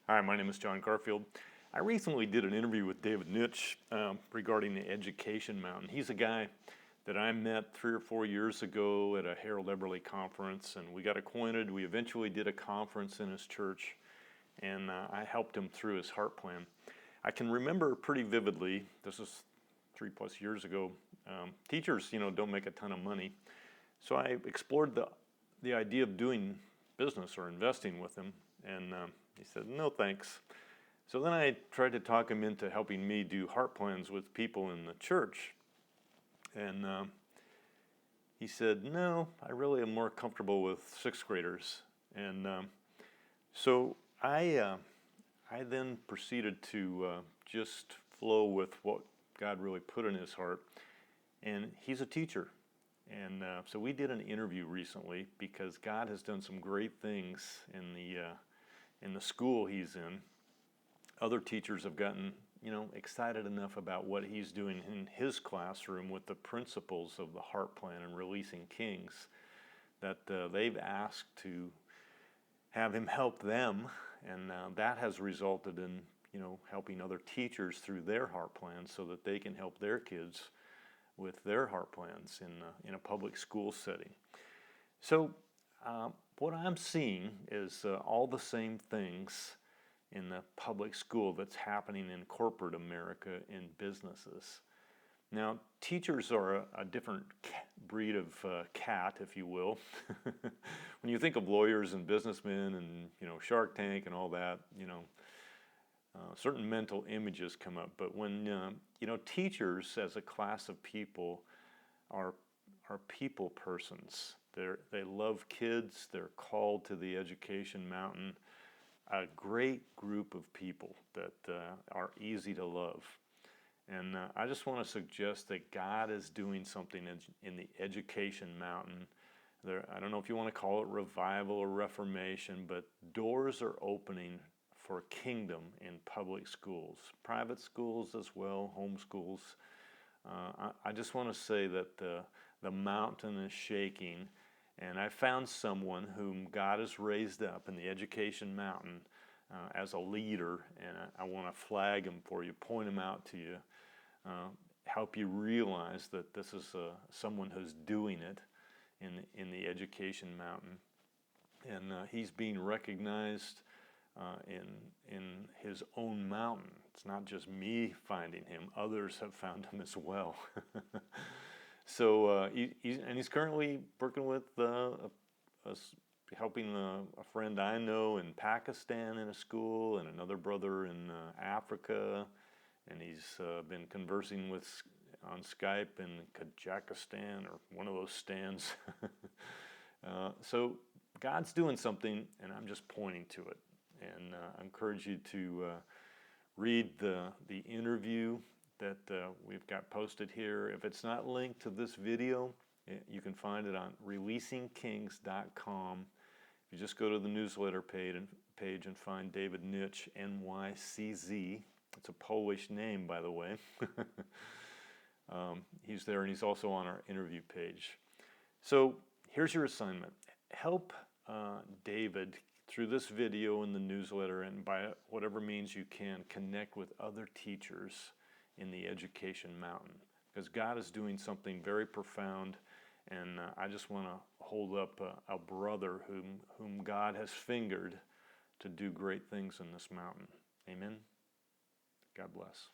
Hi, my name is John Garfield. I recently did an interview with David Nycz regarding the Education Mountain. He's a guy that I met 3 or 4 years ago at a Harold Eberly conference, and we got acquainted. We eventually did a conference in his church, and I helped him through his heart plan. I can remember pretty vividly, this is 3+ years ago, teachers, don't make a ton of money. So I explored the idea of doing business or investing with him, and he said, no thanks. So then I tried to talk him into helping me do heart plans with people in the church. And he said, no, I really am more comfortable with 6th graders. And so I then proceeded to just flow with what God really put in his heart. And he's a teacher. And so we did an interview recently because God has done some great things in the school he's in. Other teachers have gotten, excited enough about what he's doing in his classroom with the principles of the heart plan and releasing kings that they've asked to have him help them, and that has resulted in, helping other teachers through their heart plans so that they can help their kids with their heart plans in a public school setting. So what I'm seeing is all the same things in the public school that's happening in corporate America in businesses. Now, teachers are a different breed of cat, if you will. When you think of lawyers and businessmen and Shark Tank and all that, certain mental images come up. But when teachers as a class of people are people persons. They love kids. They're called to the education mountain. A great group of people that are easy to love. And I just want to suggest that God is doing something in the education mountain. I don't know if you want to call it revival or reformation, but doors are opening for kingdom in public schools, private schools as well, home schools. I just want to say that the mountain is shaking, and I found someone whom God has raised up in the education mountain as a leader, and I want to flag him for you, point him out to you, help you realize that this is someone who's doing it in the education mountain, and he's being recognized in his own mountain. It's not just me finding him; others have found him as well. So he's currently working with helping a friend I know in Pakistan in a school, and another brother in Africa, and he's been conversing on Skype in Kazakhstan or one of those stands. So God's doing something, and I'm just pointing to it. And I encourage you to read the interview that we've got posted here. If it's not linked to this video, you can find it on releasingkings.com. If you just go to the newsletter page and find David Nycz, N-Y-C-Z. It's a Polish name, by the way. He's there, and he's also on our interview page. So here's your assignment. Help David through this video and the newsletter, and by whatever means you can, connect with other teachers in the education mountain, because God is doing something very profound, and I just want to hold up a brother whom God has fingered to do great things in this mountain. Amen. God bless.